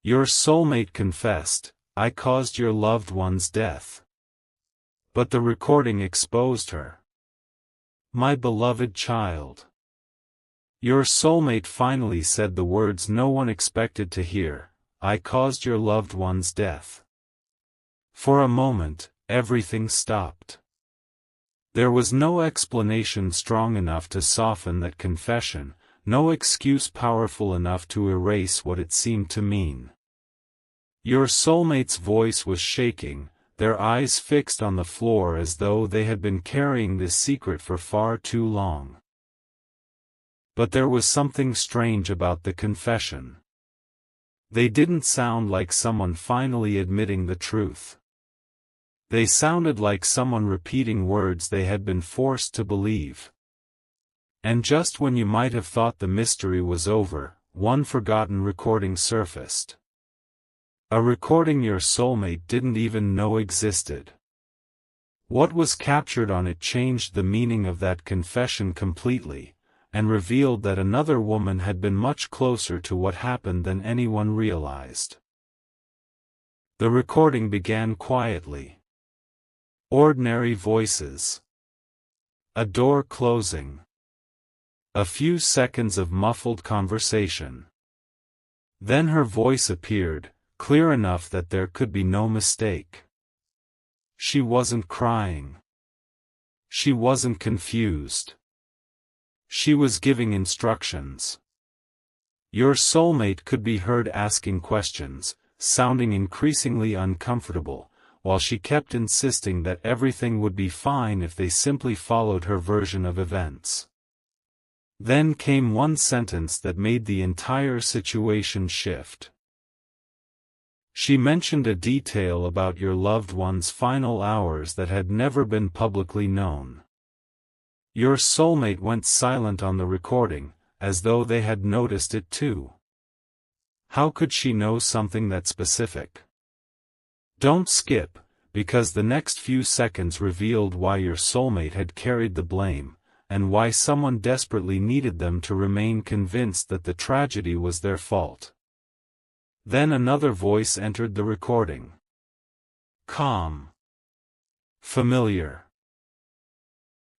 Your soulmate confessed, "I caused your loved one's death." But the recording exposed her. "My beloved child." Your soulmate finally said the words no one expected to hear, "I caused your loved one's death." For a moment, everything stopped. There was no explanation strong enough to soften that confession, no excuse powerful enough to erase what it seemed to mean. Your soulmate's voice was shaking, their eyes fixed on the floor as though they had been carrying this secret for far too long. But there was something strange about the confession. They didn't sound like someone finally admitting the truth. They sounded like someone repeating words they had been forced to believe. And just when you might have thought the mystery was over, one forgotten recording surfaced. A recording your soulmate didn't even know existed. What was captured on it changed the meaning of that confession completely, and revealed that another woman had been much closer to what happened than anyone realized. The recording began quietly. Ordinary voices. A door closing. A few seconds of muffled conversation. Then her voice appeared, clear enough that there could be no mistake. She wasn't crying. She wasn't confused. She was giving instructions. Your soulmate could be heard asking questions, sounding increasingly uncomfortable, while she kept insisting that everything would be fine if they simply followed her version of events. Then came one sentence that made the entire situation shift. She mentioned a detail about your loved one's final hours that had never been publicly known. Your soulmate went silent on the recording, as though they had noticed it too. How could she know something that specific? Don't skip, because the next few seconds revealed why your soulmate had carried the blame, and why someone desperately needed them to remain convinced that the tragedy was their fault. Then another voice entered the recording. Calm. Familiar.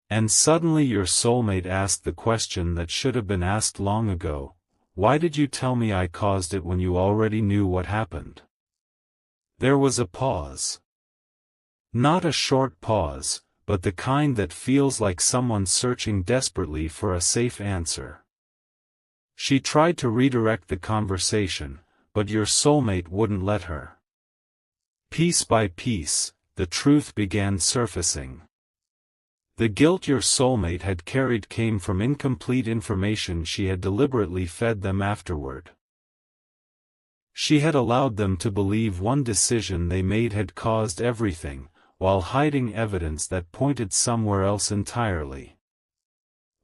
And suddenly your soulmate asked the question that should have been asked long ago, "Why did you tell me I caused it when you already knew what happened?" There was a pause. Not a short pause, but the kind that feels like someone searching desperately for a safe answer. She tried to redirect the conversation, but your soulmate wouldn't let her. Piece by piece, the truth began surfacing. The guilt your soulmate had carried came from incomplete information she had deliberately fed them afterward. She had allowed them to believe one decision they made had caused everything, while hiding evidence that pointed somewhere else entirely.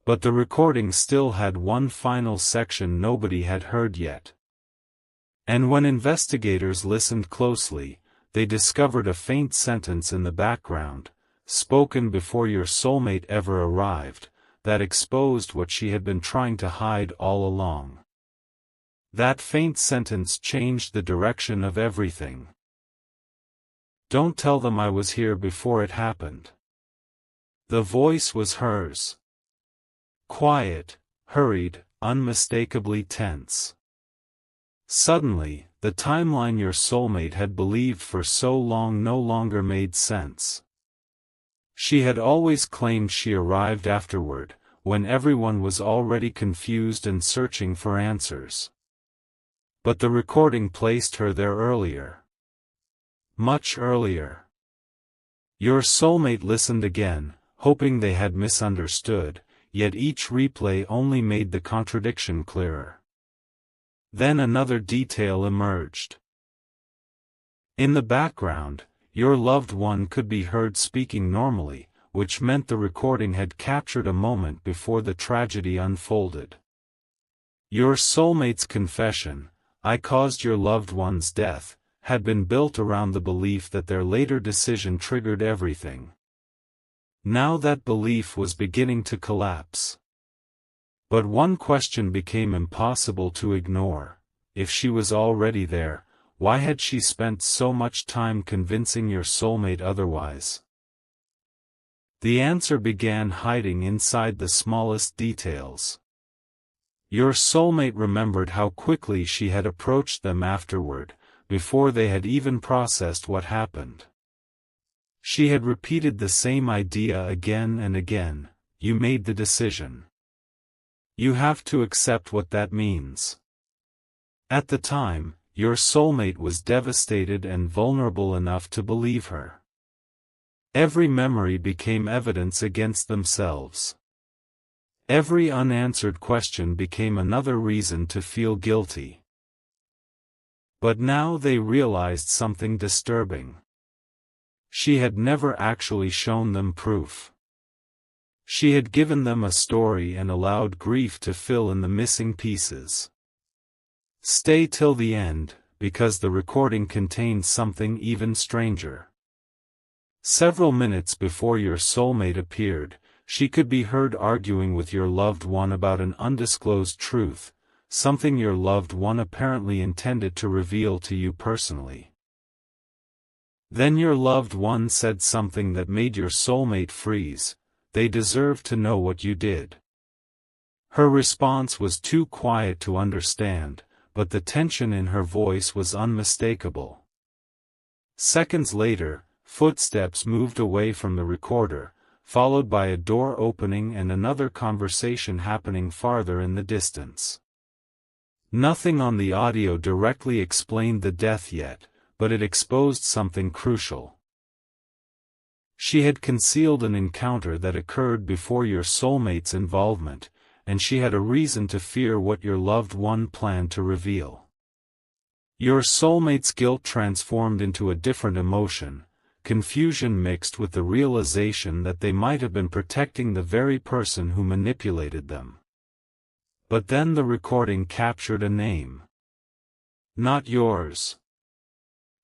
But the recording still had one final section nobody had heard yet. And when investigators listened closely, they discovered a faint sentence in the background, spoken before your soulmate ever arrived, that exposed what she had been trying to hide all along. That faint sentence changed the direction of everything. "Don't tell them I was here before it happened." The voice was hers. Quiet, hurried, unmistakably tense. Suddenly, the timeline your soulmate had believed for so long no longer made sense. She had always claimed she arrived afterward, when everyone was already confused and searching for answers. But the recording placed her there earlier. Much earlier. Your soulmate listened again, hoping they had misunderstood, yet each replay only made the contradiction clearer. Then another detail emerged. In the background, your loved one could be heard speaking normally, which meant the recording had captured a moment before the tragedy unfolded. Your soulmate's confession, "I caused your loved one's death," had been built around the belief that their later decision triggered everything. Now that belief was beginning to collapse. But one question became impossible to ignore: if she was already there, why had she spent so much time convincing your soulmate otherwise? The answer began hiding inside the smallest details. Your soulmate remembered how quickly she had approached them afterward, before they had even processed what happened. She had repeated the same idea again and again: you made the decision. You have to accept what that means. At the time, your soulmate was devastated and vulnerable enough to believe her. Every memory became evidence against themselves. Every unanswered question became another reason to feel guilty. But now they realized something disturbing. She had never actually shown them proof. She had given them a story and allowed grief to fill in the missing pieces. Stay till the end, because the recording contains something even stranger. Several minutes before your soulmate appeared, she could be heard arguing with your loved one about an undisclosed truth, something your loved one apparently intended to reveal to you personally. Then your loved one said something that made your soulmate freeze: they deserve to know what you did. Her response was too quiet to understand, but the tension in her voice was unmistakable. Seconds later, footsteps moved away from the recorder, followed by a door opening and another conversation happening farther in the distance. Nothing on the audio directly explained the death yet, but it exposed something crucial. She had concealed an encounter that occurred before your soulmate's involvement, and she had a reason to fear what your loved one planned to reveal. Your soulmate's guilt transformed into a different emotion, confusion mixed with the realization that they might have been protecting the very person who manipulated them. But then the recording captured a name. Not yours.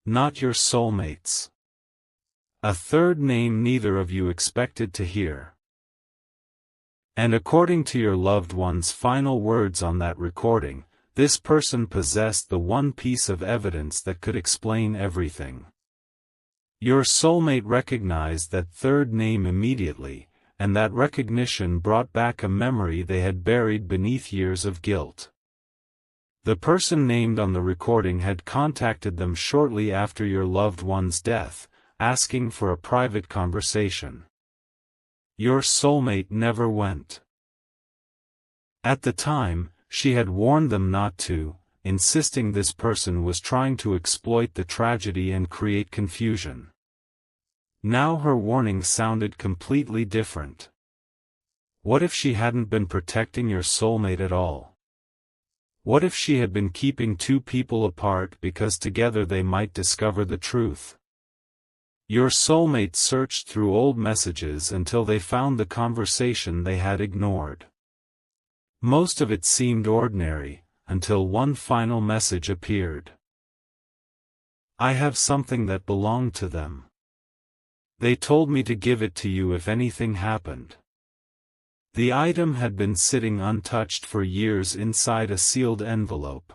Not your soulmate's. A third name neither of you expected to hear. And according to your loved one's final words on that recording, this person possessed the one piece of evidence that could explain everything. Your soulmate recognized that third name immediately, and that recognition brought back a memory they had buried beneath years of guilt. The person named on the recording had contacted them shortly after your loved one's death, asking for a private conversation. Your soulmate never went. At the time, she had warned them not to, insisting this person was trying to exploit the tragedy and create confusion. Now her warning sounded completely different. What if she hadn't been protecting your soulmate at all? What if she had been keeping two people apart because together they might discover the truth? Your soulmate searched through old messages until they found the conversation they had ignored. Most of it seemed ordinary, until one final message appeared. I have something that belonged to them. They told me to give it to you if anything happened. The item had been sitting untouched for years inside a sealed envelope.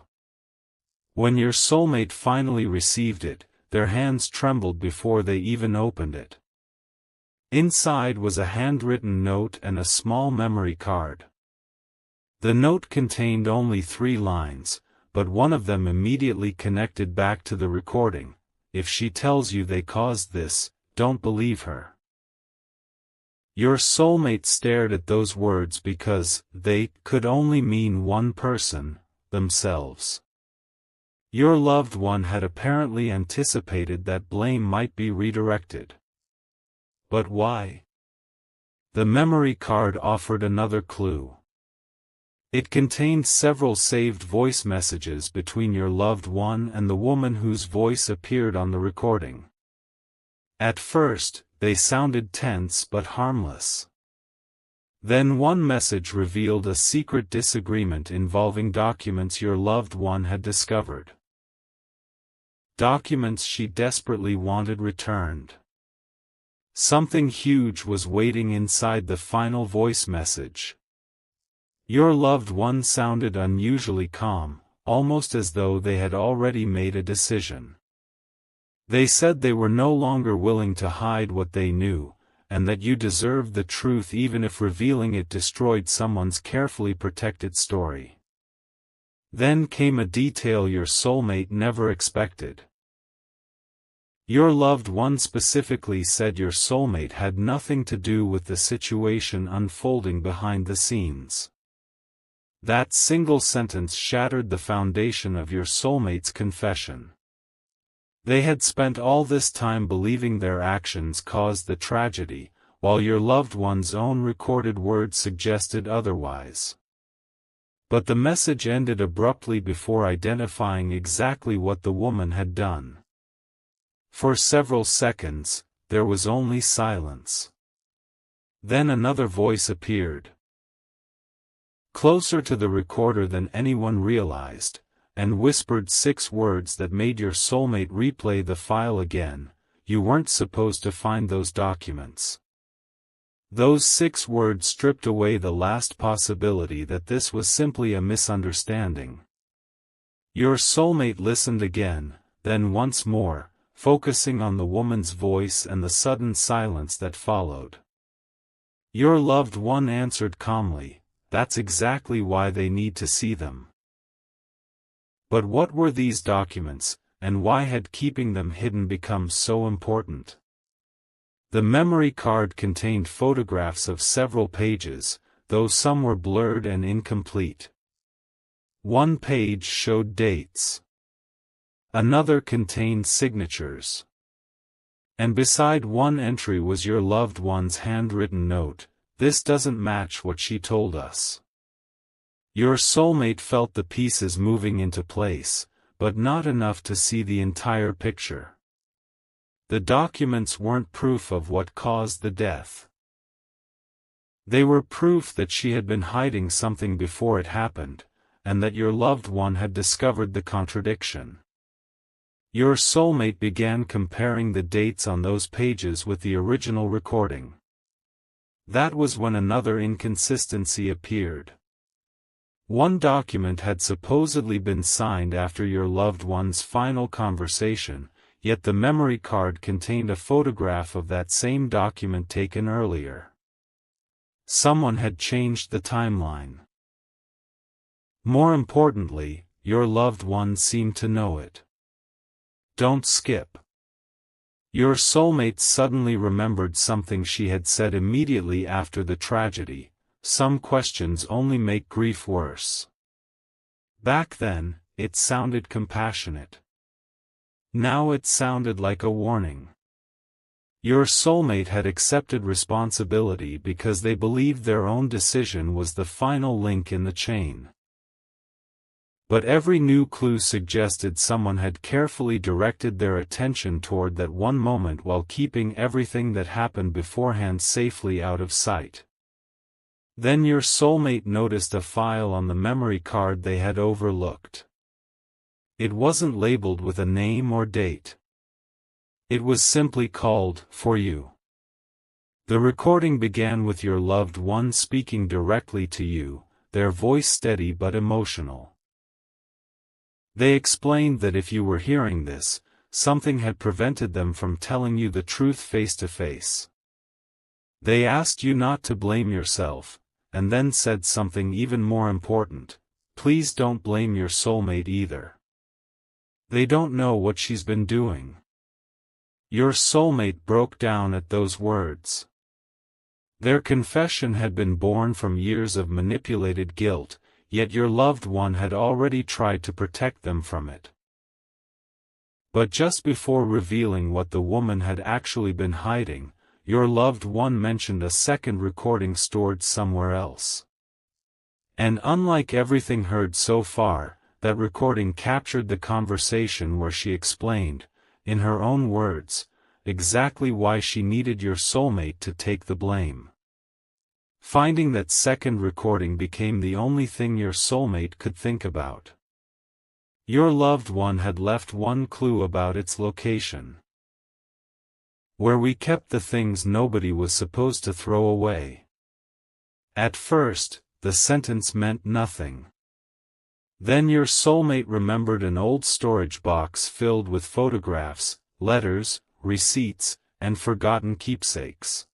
When your soulmate finally received it, their hands trembled before they even opened it. Inside was a handwritten note and a small memory card. The note contained only 3 lines, but one of them immediately connected back to the recording: if she tells you they caused this, don't believe her. Your soulmate stared at those words because they could only mean one person, themselves. Your loved one had apparently anticipated that blame might be redirected. But why? The memory card offered another clue. It contained several saved voice messages between your loved one and the woman whose voice appeared on the recording. At first, they sounded tense but harmless. Then one message revealed a secret disagreement involving documents your loved one had discovered. Documents she desperately wanted returned. Something huge was waiting inside the final voice message. Your loved one sounded unusually calm, almost as though they had already made a decision. They said they were no longer willing to hide what they knew, and that you deserved the truth even if revealing it destroyed someone's carefully protected story. Then came a detail your soulmate never expected. Your loved one specifically said your soulmate had nothing to do with the situation unfolding behind the scenes. That single sentence shattered the foundation of your soulmate's confession. They had spent all this time believing their actions caused the tragedy, while your loved one's own recorded words suggested otherwise. But the message ended abruptly before identifying exactly what the woman had done. For several seconds, there was only silence. Then another voice appeared, closer to the recorder than anyone realized, and whispered 6 words that made your soulmate replay the file again. You weren't supposed to find those documents. Those 6 words stripped away the last possibility that this was simply a misunderstanding. Your soulmate listened again, then once more, focusing on the woman's voice and the sudden silence that followed. Your loved one answered calmly, "That's exactly why they need to see them." But what were these documents, and why had keeping them hidden become so important? The memory card contained photographs of several pages, though some were blurred and incomplete. One page showed dates. Another contained signatures. And beside one entry was your loved one's handwritten note, "This doesn't match what she told us." Your soulmate felt the pieces moving into place, but not enough to see the entire picture. The documents weren't proof of what caused the death. They were proof that she had been hiding something before it happened, and that your loved one had discovered the contradiction. Your soulmate began comparing the dates on those pages with the original recording. That was when another inconsistency appeared. One document had supposedly been signed after your loved one's final conversation, yet the memory card contained a photograph of that same document taken earlier. Someone had changed the timeline. More importantly, your loved one seemed to know it. Don't skip. Your soulmate suddenly remembered something she had said immediately after the tragedy: "Some questions only make grief worse." Back then, it sounded compassionate. Now it sounded like a warning. Your soulmate had accepted responsibility because they believed their own decision was the final link in the chain. But every new clue suggested someone had carefully directed their attention toward that one moment while keeping everything that happened beforehand safely out of sight. Then your soulmate noticed a file on the memory card they had overlooked. It wasn't labeled with a name or date. It was simply called, "For You." The recording began with your loved one speaking directly to you, their voice steady but emotional. They explained that if you were hearing this, something had prevented them from telling you the truth face to face. They asked you not to blame yourself, and then said something even more important: "Please don't blame your soulmate either. They don't know what she's been doing." Your soulmate broke down at those words. Their confession had been born from years of manipulated guilt, yet your loved one had already tried to protect them from it. But just before revealing what the woman had actually been hiding, your loved one mentioned a second recording stored somewhere else. And unlike everything heard so far, that recording captured the conversation where she explained, in her own words, exactly why she needed your soulmate to take the blame. Finding that second recording became the only thing your soulmate could think about. Your loved one had left one clue about its location. "Where we kept the things nobody was supposed to throw away." At first, the sentence meant nothing. Then your soulmate remembered an old storage box filled with photographs, letters, receipts, and forgotten keepsakes.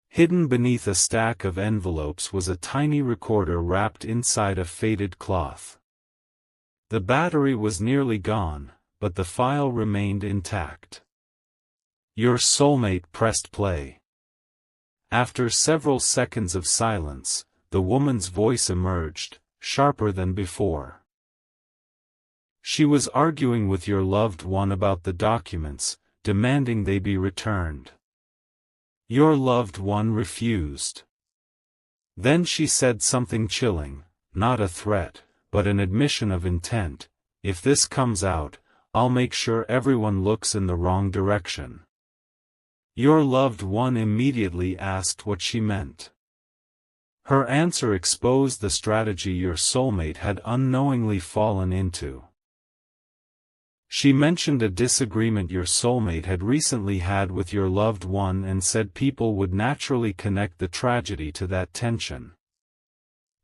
Hidden beneath a stack of envelopes was a tiny recorder wrapped inside a faded cloth. The battery was nearly gone, but the file remained intact. Your soulmate pressed play. After several seconds of silence, the woman's voice emerged, sharper than before. She was arguing with your loved one about the documents, demanding they be returned. Your loved one refused. Then she said something chilling, not a threat, but an admission of intent: if this comes out, I'll make sure everyone looks in the wrong direction. Your loved one immediately asked what she meant. Her answer exposed the strategy your soulmate had unknowingly fallen into. She mentioned a disagreement your soulmate had recently had with your loved one and said people would naturally connect the tragedy to that tension.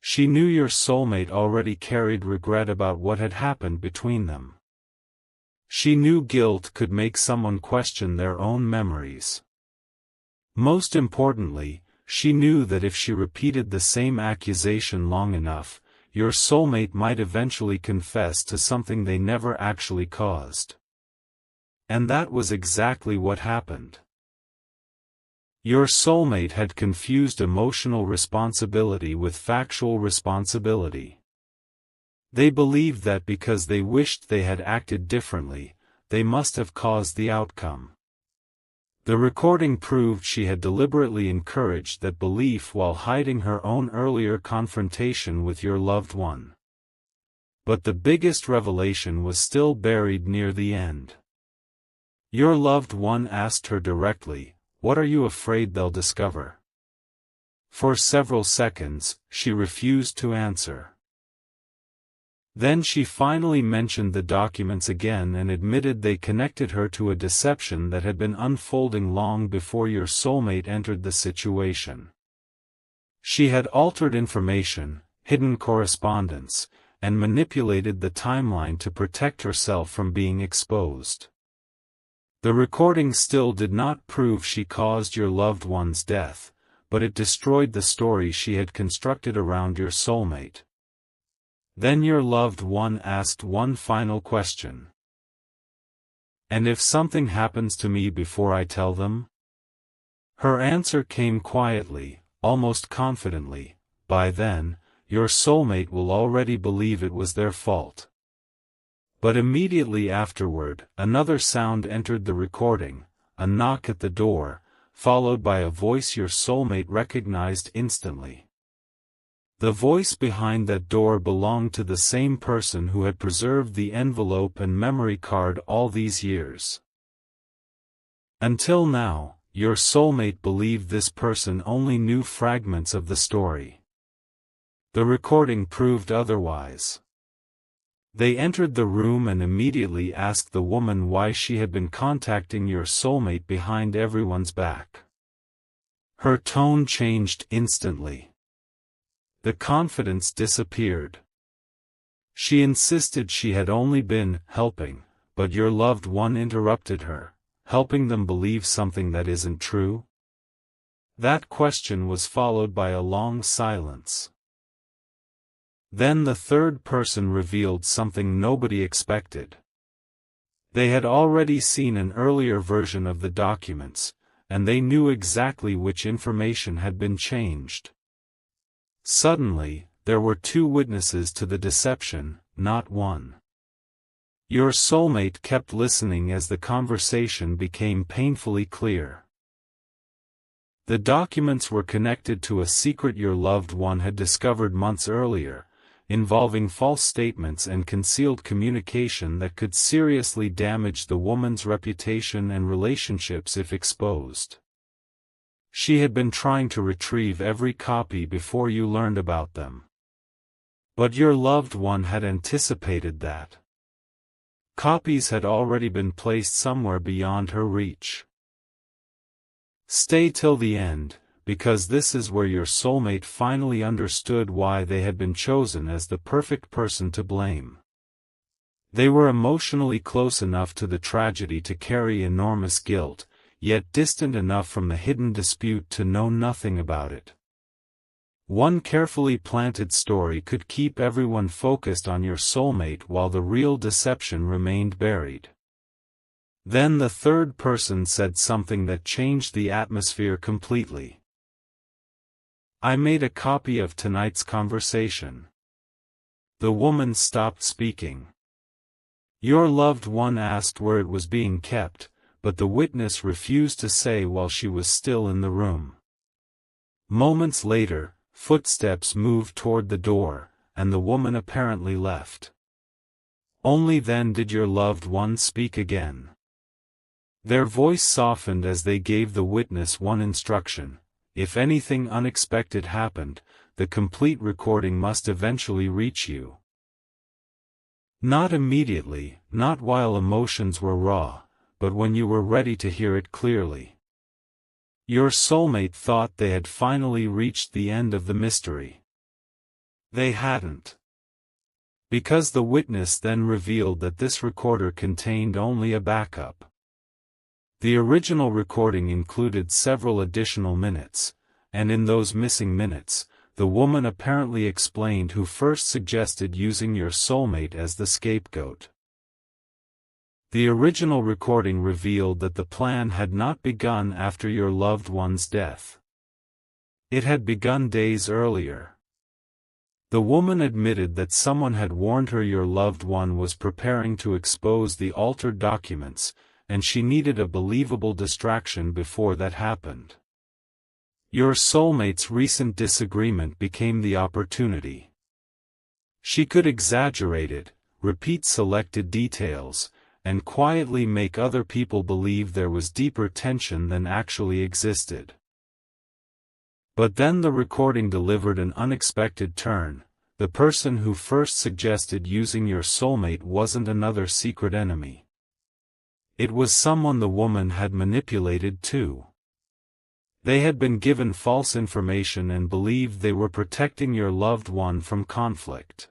She knew your soulmate already carried regret about what had happened between them. She knew guilt could make someone question their own memories. Most importantly, she knew that if she repeated the same accusation long enough, your soulmate might eventually confess to something they never actually caused. And that was exactly what happened. Your soulmate had confused emotional responsibility with factual responsibility. They believed that because they wished they had acted differently, they must have caused the outcome. The recording proved she had deliberately encouraged that belief while hiding her own earlier confrontation with your loved one. But the biggest revelation was still buried near the end. Your loved one asked her directly, "What are you afraid they'll discover?" For several seconds, she refused to answer. Then she finally mentioned the documents again and admitted they connected her to a deception that had been unfolding long before your soulmate entered the situation. She had altered information, hidden correspondence, and manipulated the timeline to protect herself from being exposed. The recording still did not prove she caused your loved one's death, but it destroyed the story she had constructed around your soulmate. Then your loved one asked one final question. "And if something happens to me before I tell them?" Her answer came quietly, almost confidently: "By then, your soulmate will already believe it was their fault." But immediately afterward, another sound entered the recording, a knock at the door, followed by a voice your soulmate recognized instantly. The voice behind that door belonged to the same person who had preserved the envelope and memory card all these years. Until now, your soulmate believed this person only knew fragments of the story. The recording proved otherwise. They entered the room and immediately asked the woman why she had been contacting your soulmate behind everyone's back. Her tone changed instantly. The confidence disappeared. She insisted she had only been helping, but your loved one interrupted her, helping them believe something that isn't true? That question was followed by a long silence. Then the third person revealed something nobody expected. They had already seen an earlier version of the documents, and they knew exactly which information had been changed. Suddenly, there were two witnesses to the deception, not one. Your soulmate kept listening as the conversation became painfully clear. The documents were connected to a secret your loved one had discovered months earlier, involving false statements and concealed communication that could seriously damage the woman's reputation and relationships if exposed. She had been trying to retrieve every copy before you learned about them. But your loved one had anticipated that. Copies had already been placed somewhere beyond her reach. Stay till the end, because this is where your soulmate finally understood why they had been chosen as the perfect person to blame. They were emotionally close enough to the tragedy to carry enormous guilt, yet distant enough from the hidden dispute to know nothing about it. One carefully planted story could keep everyone focused on your soulmate while the real deception remained buried. Then the third person said something that changed the atmosphere completely. "I made a copy of tonight's conversation." The woman stopped speaking. Your loved one asked where it was being kept, but the witness refused to say while she was still in the room. Moments later, footsteps moved toward the door, and the woman apparently left. Only then did your loved one speak again. Their voice softened as they gave the witness one instruction: if anything unexpected happened, the complete recording must eventually reach you. Not immediately, not while emotions were raw, but when you were ready to hear it clearly. Your soulmate thought they had finally reached the end of the mystery. They hadn't. Because the witness then revealed that this recorder contained only a backup. The original recording included several additional minutes, and in those missing minutes, the woman apparently explained who first suggested using your soulmate as the scapegoat. The original recording revealed that the plan had not begun after your loved one's death. It had begun days earlier. The woman admitted that someone had warned her your loved one was preparing to expose the altered documents, and she needed a believable distraction before that happened. Your soulmate's recent disagreement became the opportunity. She could exaggerate it, repeat selected details, and quietly make other people believe there was deeper tension than actually existed. But then the recording delivered an unexpected turn. The person who first suggested using your soulmate wasn't another secret enemy. It was someone the woman had manipulated too. They had been given false information and believed they were protecting your loved one from conflict.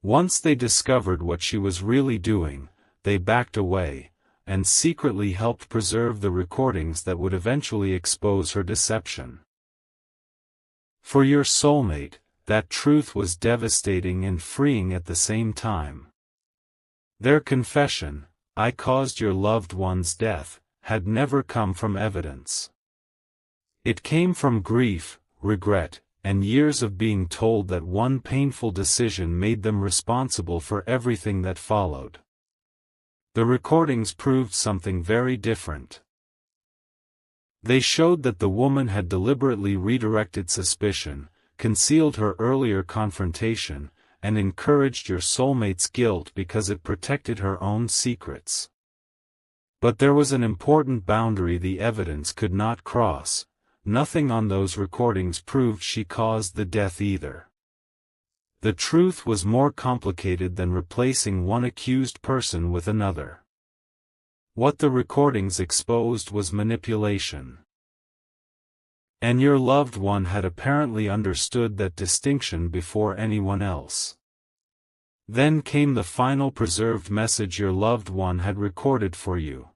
Once they discovered what she was really doing, they backed away, and secretly helped preserve the recordings that would eventually expose her deception. For your soulmate, that truth was devastating and freeing at the same time. Their confession, "I caused your loved one's death," had never come from evidence. It came from grief, regret, and years of being told that one painful decision made them responsible for everything that followed. The recordings proved something very different. They showed that the woman had deliberately redirected suspicion, concealed her earlier confrontation, and encouraged your soulmate's guilt because it protected her own secrets. But there was an important boundary the evidence could not cross. Nothing on those recordings proved she caused the death either. The truth was more complicated than replacing one accused person with another. What the recordings exposed was manipulation. And your loved one had apparently understood that distinction before anyone else. Then came the final preserved message your loved one had recorded for you.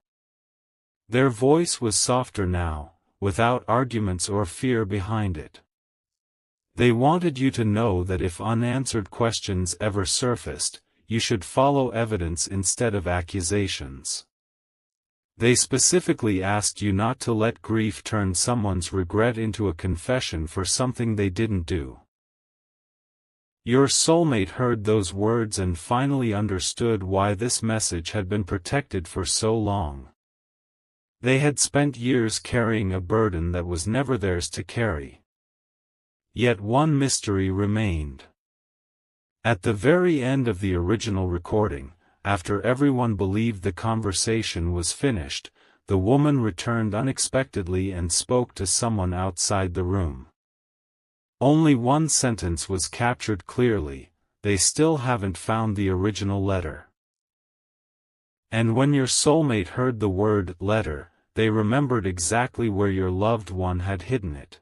Their voice was softer now, without arguments or fear behind it. They wanted you to know that if unanswered questions ever surfaced, you should follow evidence instead of accusations. They specifically asked you not to let grief turn someone's regret into a confession for something they didn't do. Your soulmate heard those words and finally understood why this message had been protected for so long. They had spent years carrying a burden that was never theirs to carry. Yet one mystery remained. At the very end of the original recording, after everyone believed the conversation was finished, the woman returned unexpectedly and spoke to someone outside the room. Only one sentence was captured clearly: "They still haven't found the original letter." And when your soulmate heard the word "letter," they remembered exactly where your loved one had hidden it.